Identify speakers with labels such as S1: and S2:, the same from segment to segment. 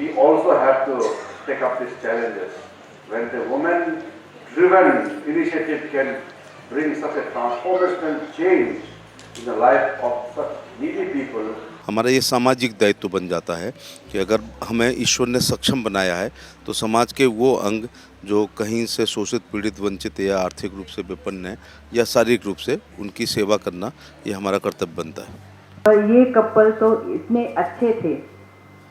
S1: we also have to take up these challenges. When the woman-driven initiative can bring such a transformational change in the life of such needy people.
S2: हमारा ये सामाजिक दायित्व बन जाता है कि अगर हमें ईश्वर ने सक्षम बनाया है तो समाज के वो अंग जो कहीं से शोषित, पीड़ित, वंचित या आर्थिक रूप से विपन्न है या शारीरिक रूप से, उनकी सेवा करना ये हमारा कर्तव्य बनता है।
S3: ये कपल तो इतने अच्छे थे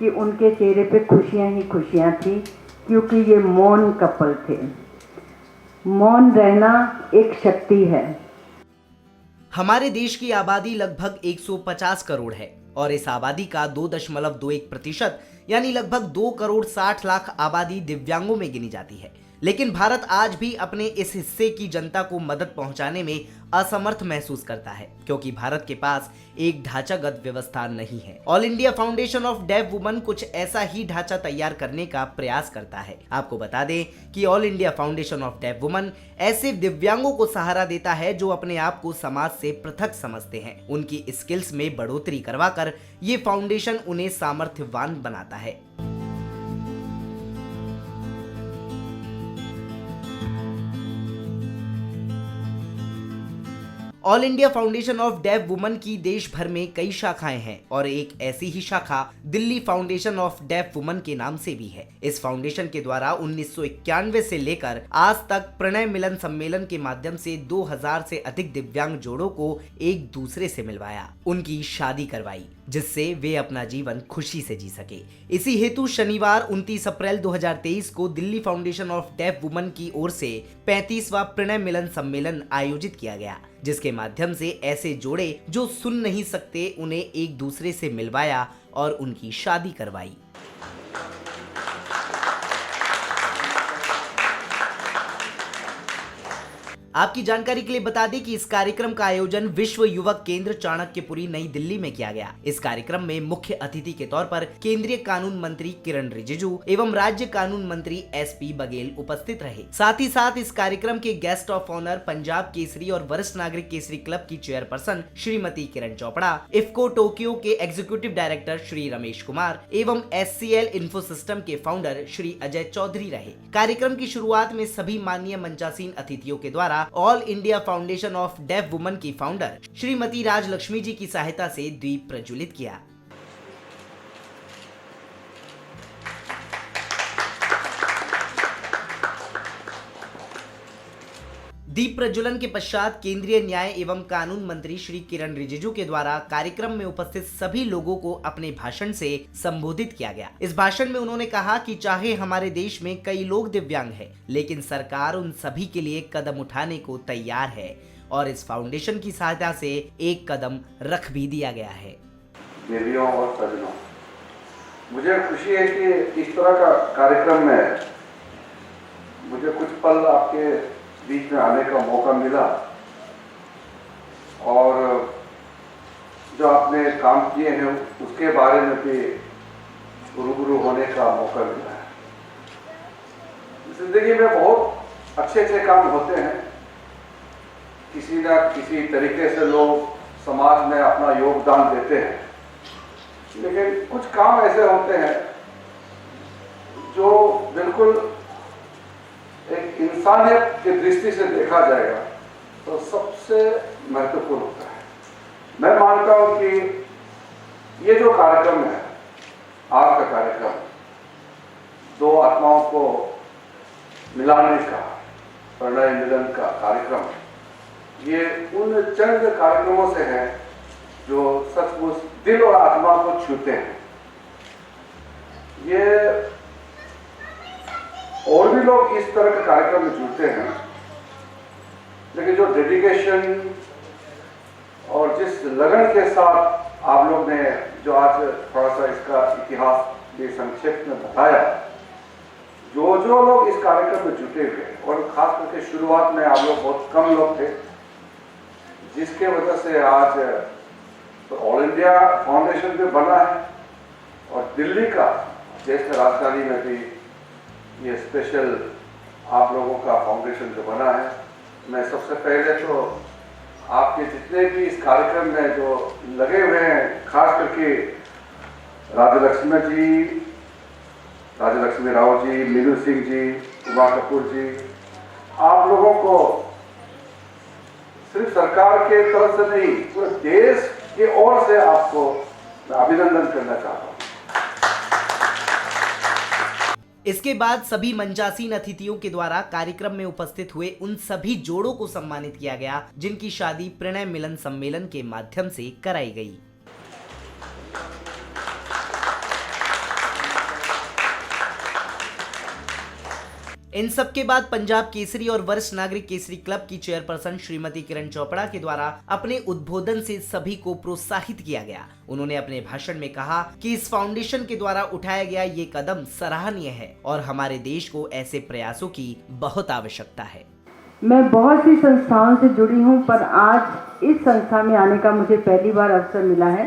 S3: कि उनके चेहरे पे खुशियां ही खुशियां थी, क्योंकि ये मौन कपल थे। मौन रहना एक शक्ति है।
S4: हमारे देश की आबादी लगभग 150 करोड़ है और इस आबादी का 2.21% यानी लगभग 2 करोड़ 60 लाख आबादी दिव्यांगों में गिनी जाती है। लेकिन भारत आज भी अपने इस हिस्से की जनता को मदद पहुंचाने में असमर्थ महसूस करता है, क्योंकि भारत के पास एक ढांचागत व्यवस्था नहीं है। All India Foundation of Deaf Woman कुछ ऐसा ही ढांचा तैयार करने का प्रयास करता है। आपको बता दें कि All India Foundation of Deaf Woman ऐसे दिव्यांगों को सहारा देता है जो अपने आप को समाज से पृथक समझते हैं। उनकी स्किल्स में बढ़ोतरी करवाकर ये फाउंडेशन उन्हें सामर्थ्यवान बनाता है। All India Foundation of Deaf Woman की देश भर में कई शाखाएं हैं और एक ऐसी ही शाखा Delhi Foundation of Deaf Woman के नाम से भी है। इस फाउंडेशन के द्वारा 1991 से लेकर आज तक प्रणय मिलन सम्मेलन के माध्यम से 2000 से अधिक दिव्यांग जोड़ों को एक दूसरे से मिलवाया, उनकी शादी करवाई, जिससे वे अपना जीवन खुशी से जी सके। इसी हेतु शनिवार 29 अप्रैल 2023 को Delhi Foundation of Deaf Woman की ओर से 35वां प्रणय मिलन सम्मेलन आयोजित किया गया, जिसके माध्यम से ऐसे जोड़े जो सुन नहीं सकते उन्हें एक दूसरे से मिलवाया और उनकी शादी करवाई। आपकी जानकारी के लिए बता दें कि इस कार्यक्रम का आयोजन विश्व युवक केंद्र चाणक्यपुरी नई दिल्ली में किया गया। इस कार्यक्रम में मुख्य अतिथि के तौर पर केंद्रीय कानून मंत्री किरण रिजिजू एवं राज्य कानून मंत्री SP बघेल उपस्थित रहे। साथ ही साथ इस कार्यक्रम के guest of honour Punjab Kesari और वरिष्ठ नागरिक केसरी क्लब की चेयरपर्सन श्रीमती किरण चोपड़ा, इफ्को टोक्यो के एग्जीक्यूटिव डायरेक्टर श्री रमेश कुमार एवं SCL इन्फो सिस्टम के फाउंडर श्री अजय चौधरी रहे। कार्यक्रम की शुरुआत में सभी माननीय मंचासीन अतिथियों के द्वारा All India Foundation of Deaf Woman की फाउंडर श्रीमती राजलक्ष्मी जी की सहायता से दीप प्रज्वलित किया। दीप प्रज्वलन के पश्चात केंद्रीय न्याय एवं कानून मंत्री श्री किरण रिजिजू के द्वारा कार्यक्रम में उपस्थित सभी लोगों को अपने भाषण से संबोधित किया गया। इस भाषण में उन्होंने कहा कि चाहे हमारे देश में कई लोग दिव्यांग हैं, लेकिन सरकार उन सभी के लिए कदम उठाने को तैयार है और इस फाउंडेशन की सहायता से एक कदम रख भी दिया गया है।
S1: देवियों और सजनों, मुझे खुशी है कि इस तरह का कार्यक्रम में मुझे कुछ पल आपके बीच में आने का मौका मिला और जो आपने काम किए हैं उसके बारे में भी रूबरू होने का मौका मिला है। जिंदगी में बहुत अच्छे अच्छे काम होते हैं, किसी न किसी तरीके से लोग समाज में अपना योगदान देते हैं, लेकिन कुछ काम ऐसे होते हैं जो बिल्कुल एक इंसानियत की दृष्टि से देखा जाएगा तो सबसे महत्वपूर्ण होता है। मैं मानता हूं कि ये जो कार्यक्रम है, आज का कार्यक्रम, दो आत्माओं को मिलाने का, प्रणय मिलन का कार्यक्रम, ये उन चंद कार्यक्रमों से है जो सचमुच दिल और आत्मा को छूते हैं। ये और भी लोग इस तरह के कार्यक्रम में जुड़ते हैं, लेकिन जो डेडिकेशन और जिस लगन के साथ आप लोग ने जो आज थोड़ा सा इसका इतिहास भी संक्षेप में बताया, जो लोग इस कार्यक्रम में जुटे हुए, और खास करके शुरुआत में आप लोग बहुत कम लोग थे, जिसके वजह से आज तो ऑल इंडिया फाउंडेशन भी बना है और दिल्ली का, देश की राजधानी में भी ये स्पेशल आप लोगों का फाउंडेशन जो बना है। मैं सबसे पहले तो आपके जितने भी इस कार्यक्रम में जो लगे हुए हैं, खास करके राजलक्ष्मी जी राजलक्ष्मी राव जी, मीनू सिंह जी, उमा कपूर जी, आप लोगों को सिर्फ सरकार के तरफ से नहीं, पूरे देश की ओर से आपको मैं अभिनंदन करना चाहता हूँ।
S4: इसके बाद सभी मंचासीन अतिथियों के द्वारा कार्यक्रम में उपस्थित हुए उन सभी जोड़ों को सम्मानित किया गया जिनकी शादी प्रणय मिलन सम्मेलन के माध्यम से कराई गई। इन सब के बाद पंजाब केसरी और वरिष्ठ नागरिक केसरी क्लब की चेयरपर्सन श्रीमती किरण चोपड़ा के द्वारा अपने उद्बोधन से सभी को प्रोत्साहित किया गया। उन्होंने अपने भाषण में कहा कि इस फाउंडेशन के द्वारा उठाया गया ये कदम सराहनीय है और हमारे देश को ऐसे प्रयासों की बहुत आवश्यकता है।
S3: मैं बहुत सी संस्थाओं से जुड़ी हूँ, पर आज इस संस्था में आने का मुझे पहली बार अवसर मिला है,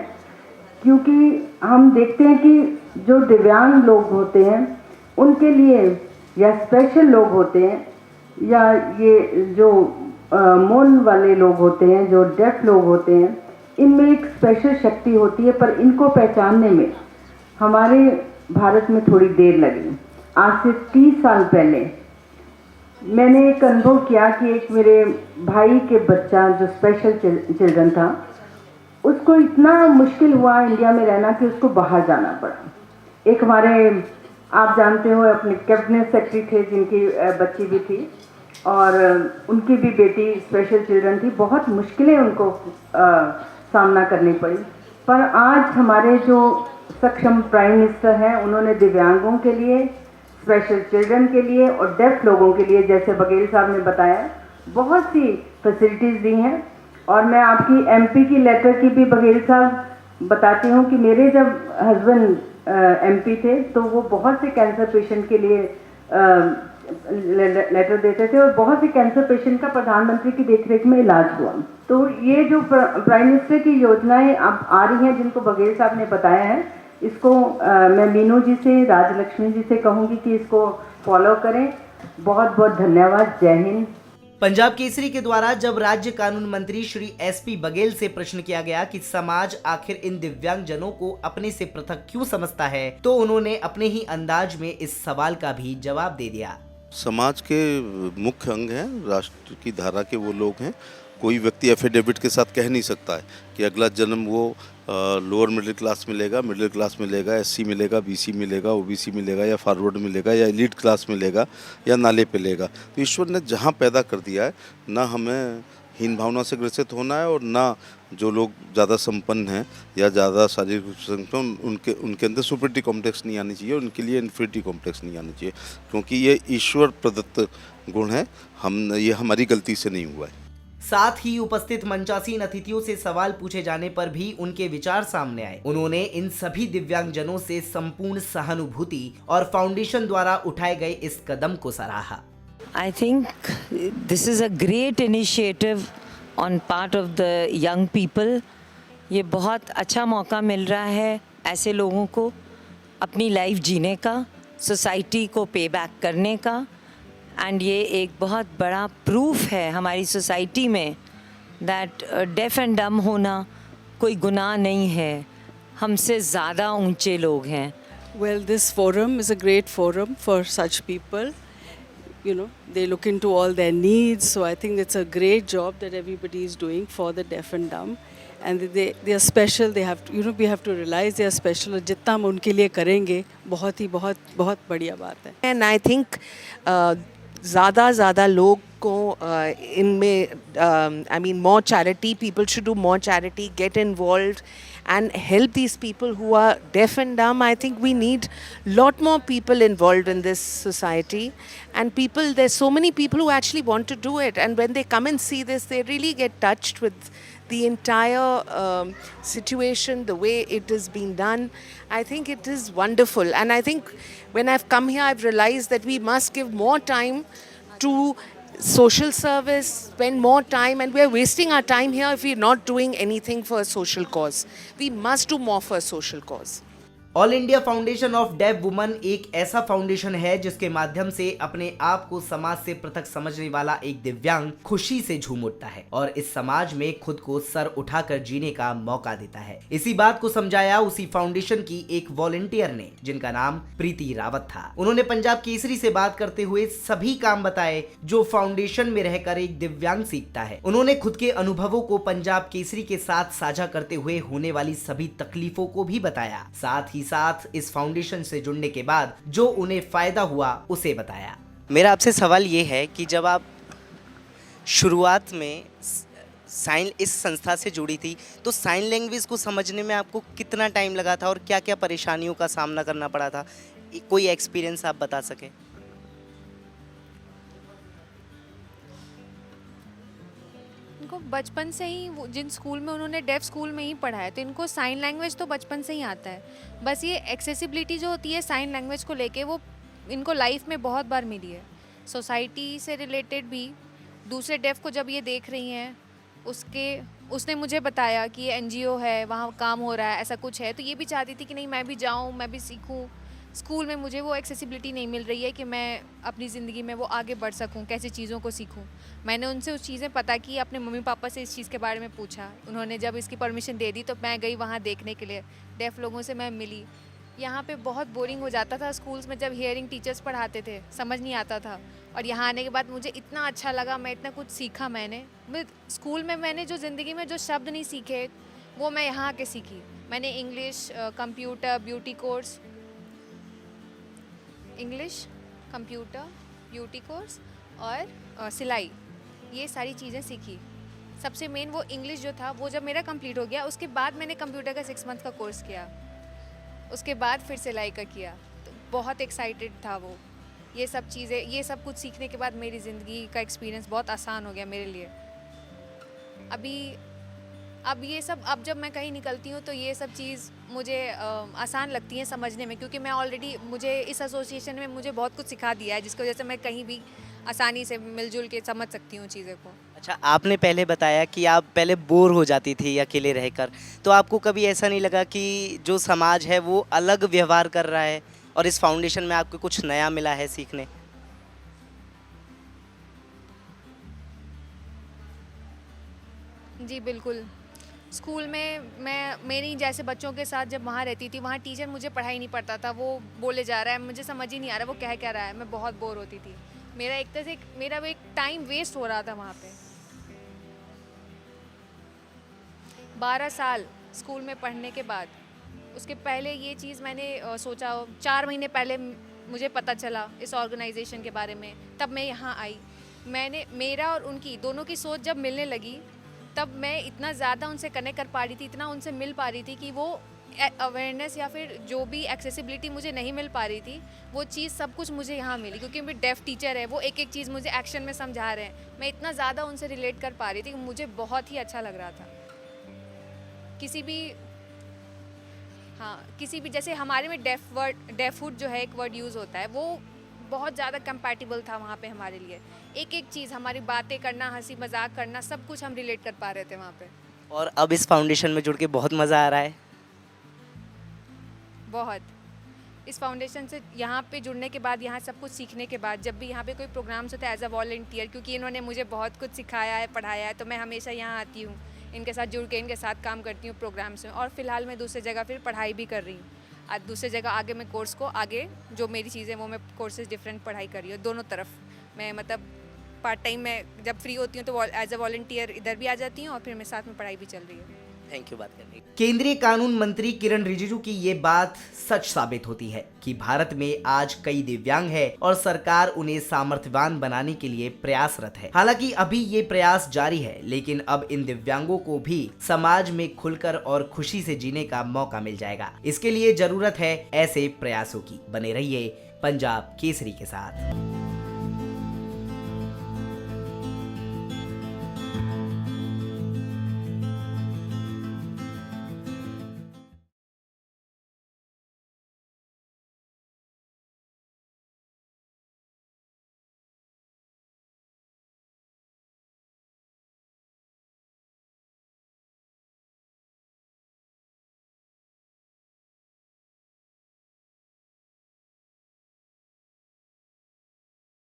S3: क्योंकि हम देखते हैं कि जो दिव्यांग लोग होते हैं उनके लिए, या स्पेशल लोग होते हैं, या ये जो मौन वाले लोग होते हैं, जो डेफ लोग होते हैं, इनमें एक स्पेशल शक्ति होती है, पर इनको पहचानने में हमारे भारत में थोड़ी देर लगी। आज से 30 साल पहले मैंने एक अनुभव किया कि एक मेरे भाई के बच्चा जो स्पेशल चिल्ड्रन था, उसको इतना मुश्किल हुआ इंडिया में रहना कि उसको बाहर जाना पड़ा। एक हमारे, आप जानते हो, अपने कैबिनेट सेक्रेटरी थे जिनकी बच्ची भी थी और उनकी भी बेटी स्पेशल चिल्ड्रन थी। बहुत मुश्किलें उनको सामना करनी पड़ी, पर आज हमारे जो सक्षम प्राइम मिनिस्टर हैं, उन्होंने दिव्यांगों के लिए, स्पेशल चिल्ड्रन के लिए और डेफ लोगों के लिए, जैसे बघेल साहब ने बताया, बहुत सी फैसिलिटीज़ दी हैं। और मैं आपकी एमपी की लेटर की भी बघेल साहब बताती हूँ कि मेरे जब हस्बैंड एमपी थे तो वो बहुत से कैंसर पेशेंट के लिए लेटर देते थे और बहुत से कैंसर पेशेंट का प्रधानमंत्री की देखरेख में इलाज हुआ। तो ये जो प्राइम मिनिस्टर की योजनाएं अब आ रही हैं जिनको बघेल साहब ने बताया है, इसको मैं मीनू जी से, राजलक्ष्मी जी से कहूँगी कि इसको फॉलो करें। बहुत बहुत धन्यवाद। जय हिंद।
S4: पंजाब केसरी के द्वारा जब राज्य कानून मंत्री श्री एसपी बघेल से प्रश्न किया गया कि समाज आखिर इन दिव्यांग जनों को अपने से पृथक क्यों समझता है, तो उन्होंने अपने ही अंदाज में इस सवाल का भी जवाब दे दिया।
S2: समाज के मुख्य अंग हैं, राष्ट्र की धारा के वो लोग हैं। कोई व्यक्ति एफिडेविट के साथ कह नहीं सकता है कि अगला जन्म वो लोअर मिडिल क्लास मिलेगा, मिडिल क्लास मिलेगा, एससी मिलेगा, बीसी मिलेगा, ओबीसी मिलेगा, या फॉरवर्ड मिलेगा, या एलीट क्लास मिलेगा, या नाले पे लेगा। तो ईश्वर ने जहाँ पैदा कर दिया है, ना हमें हीन भावना से ग्रसित होना है और ना जो लोग ज़्यादा संपन्न हैं या ज़्यादा शारीरिक रूप से उनके अंदर सुपरिटी कॉम्प्लेक्स नहीं आनी चाहिए, उनके लिए इन्फिनिटी कॉम्प्लेक्स नहीं आना चाहिए, क्योंकि ये ईश्वर प्रदत्त गुण है। ये हमारी गलती से नहीं हुआ है।
S4: साथ ही उपस्थित मंचासीन अतिथियों से सवाल पूछे जाने पर भी उनके विचार सामने आए। उन्होंने इन सभी दिव्यांगजनों से संपूर्ण सहानुभूति और फाउंडेशन द्वारा उठाए गए इस कदम को सराहा।
S5: I think this is a great initiative on part of the young people. ये बहुत अच्छा मौका मिल रहा है ऐसे लोगों को अपनी लाइफ जीने का, सोसाइटी को पे बैक करने का। एंड ये एक बहुत बड़ा प्रूफ है हमारी सोसाइटी में दैट डेफ एंड डम होना कोई गुनाह नहीं है, हमसे ज़्यादा ऊंचे लोग हैं।
S6: Well, this forum is a great forum for such people. You know, they look into all their needs, so I think it's a great job that everybody is doing for the deaf and dumb. And they are special. They have to, you know, we have to realize they are special. जितना हम उनके लिए करेंगे, बहुत बढ़िया बात है।
S7: And I think ज़्यादा लोग को इनमें I mean more charity, people should do more charity, get involved and help these people who are deaf and dumb. I think we need lot more people involved in this society, and there's so many people who actually want to do it, and when they come and see this, they really get touched with the entire situation, the way it is being done. I think it is wonderful, and I think when I've come here, I've realized that we must give more time to social service, spend more time, and we're wasting our time here if we're not doing anything for a social cause. We must do more for a social cause.
S4: All India Foundation of Deaf Woman एक ऐसा foundation है जिसके माध्यम से अपने आप को समाज से पृथक समझने वाला एक दिव्यांग खुशी से झूम उठता है और इस समाज में खुद को सर उठाकर जीने का मौका देता है। इसी बात को समझाया उसी फाउंडेशन की एक वॉलंटियर ने, जिनका नाम प्रीति रावत था। उन्होंने पंजाब केसरी से बात करते हुए सभी काम बताए जो फाउंडेशन में रहकर एक दिव्यांग सीखता है। उन्होंने खुद के अनुभवों को पंजाब केसरी के साथ साझा करते हुए होने वाली सभी तकलीफों को भी बताया, साथ ही साथ इस फाउंडेशन से जुड़ने के बाद जो उन्हें फायदा हुआ उसे बताया।
S8: मेरा आपसे सवाल ये है कि जब आप शुरुआत में इस संस्था से जुड़ी थी तो साइन लैंग्वेज को समझने में आपको कितना टाइम लगा था और क्या क्या परेशानियों का सामना करना पड़ा था? कोई एक्सपीरियंस आप बता सकें?
S9: इनको बचपन से ही जिन स्कूल में उन्होंने डेफ स्कूल में ही पढ़ा है तो इनको साइन लैंग्वेज तो बचपन से ही आता है। बस ये एक्सेसिबिलिटी जो होती है साइन लैंग्वेज को लेके वो इनको लाइफ में बहुत बार मिली है। सोसाइटी से रिलेटेड भी दूसरे डेफ को जब ये देख रही हैं उसने मुझे बताया कि ये एनजीओ है, वहाँ काम हो रहा है, ऐसा कुछ है, तो ये भी चाहती थी कि नहीं मैं भी जाऊँ, मैं भी सीखूँ। स्कूल में मुझे वो एक्सेसिबिलिटी नहीं मिल रही है कि मैं अपनी ज़िंदगी में वो आगे बढ़ सकूं, कैसे चीज़ों को सीखूं। मैंने उनसे उस चीज़ें पता की, अपने मम्मी पापा से इस चीज़ के बारे में पूछा। उन्होंने जब इसकी परमिशन दे दी तो मैं गई वहाँ देखने के लिए। डेफ लोगों से मैं मिली। यहाँ पे बहुत बोरिंग हो जाता था स्कूल्स में जब हियरिंग टीचर्स पढ़ाते थे, समझ नहीं आता था। और यहाँ आने के बाद मुझे इतना अच्छा लगा, मैं इतना कुछ सीखा। मैं स्कूल में मैंने जो ज़िंदगी में जो शब्द नहीं सीखे वो मैं यहाँ आके सीखी। मैंने English, computer, beauty course, English, computer, beauty course और सिलाई, ये सारी चीज़ें सीखी। सबसे मेन वो इंग्लिश जो था वो जब मेरा कंप्लीट हो गया उसके बाद मैंने कंप्यूटर का 6 मंथ का कोर्स किया, उसके बाद फिर सिलाई का किया। तो बहुत एक्साइटेड था वो। ये सब चीज़ें, ये सब कुछ सीखने के बाद मेरी ज़िंदगी का एक्सपीरियंस बहुत आसान हो गया मेरे लिए। अब ये सब, अब जब मैं कहीं निकलती हूँ तो ये सब चीज़ मुझे आसान लगती है समझने में, क्योंकि मैं ऑलरेडी, मुझे इस एसोसिएशन में मुझे बहुत कुछ सिखा दिया है जिसकी वजह से मैं कहीं भी आसानी से मिलजुल के समझ सकती हूँ चीज़ों को।
S8: अच्छा, आपने पहले बताया कि आप पहले बोर हो जाती थी अकेले रहकर, तो आपको कभी ऐसा नहीं लगा कि जो समाज है वो अलग व्यवहार कर रहा है और इस फाउंडेशन में आपको कुछ नया मिला है सीखने?
S9: जी बिल्कुल। स्कूल में मैं मेरी जैसे बच्चों के साथ जब वहाँ रहती थी, वहाँ टीचर मुझे पढ़ाई नहीं पढ़ता था, वो बोले जा रहा है, मुझे समझ ही नहीं आ रहा वो कह क्या रहा है। मैं बहुत बोर होती थी। मेरा एक तरह से मेरा एक टाइम वेस्ट हो रहा था वहाँ पे। 12 साल स्कूल में पढ़ने के बाद, उसके पहले ये चीज़ मैंने सोचा, 4 महीने पहले मुझे पता चला इस ऑर्गेनाइजेशन के बारे में, तब मैं यहाँ आई। मेरा और उनकी दोनों की सोच जब मिलने लगी तब मैं इतना ज़्यादा उनसे कनेक्ट कर पा रही थी, इतना उनसे मिल पा रही थी कि वो अवेयरनेस या फिर जो भी एक्सेसिबिलिटी मुझे नहीं मिल पा रही थी वो चीज़ सब कुछ मुझे यहाँ मिली। क्योंकि मेरे डेफ टीचर है, वो एक एक चीज़ मुझे एक्शन में समझा रहे हैं। मैं इतना ज़्यादा उनसे रिलेट कर पा रही थी कि मुझे बहुत ही अच्छा लग रहा था। किसी भी जैसे हमारे में डेफवुड जो है एक वर्ड यूज़ होता है, वो बहुत ज़्यादा कंपैटिबल था वहाँ पे हमारे लिए। एक एक चीज़, हमारी बातें करना, हंसी मजाक करना, सब कुछ हम रिलेट कर पा रहे थे वहाँ पे।
S8: और अब इस फाउंडेशन में जुड़ के बहुत मज़ा आ रहा है?
S9: बहुत। इस फाउंडेशन से यहाँ पे जुड़ने के बाद, यहाँ सब कुछ सीखने के बाद, जब भी यहाँ पे कोई प्रोग्राम्स होता है एज अ वॉलंटियर, क्योंकि इन्होंने मुझे बहुत कुछ सिखाया है, पढ़ाया है, तो मैं हमेशा यहाँ आती हूँ, इनके साथ जुड़ के इनके साथ काम करती हूँ प्रोग्राम्स में। और फिलहाल मैं दूसरी जगह फिर पढ़ाई भी कर रही हूँ। आज दूसरी जगह आगे मैं कोर्स को आगे जो मेरी चीज़ें वो मैं कोर्सेज डिफरेंट पढ़ाई कर रही हूँ। दोनों तरफ मैं मतलब पार्ट टाइम में जब फ्री होती हूँ तो एज अ वॉलंटियर इधर भी आ जाती हूँ और फिर मेरे साथ में पढ़ाई भी चल रही है।
S8: थैंक यू बात करने की।
S4: केंद्रीय कानून मंत्री किरण रिजिजू की ये बात सच साबित होती है कि भारत में आज कई दिव्यांग हैं और सरकार उन्हें सामर्थ्यवान बनाने के लिए प्रयासरत है। हालांकि अभी ये प्रयास जारी है, लेकिन अब इन दिव्यांगों को भी समाज में खुलकर और खुशी से जीने का मौका मिल जाएगा। इसके लिए जरूरत है ऐसे प्रयासों की। बने रहिए पंजाब केसरी के साथ।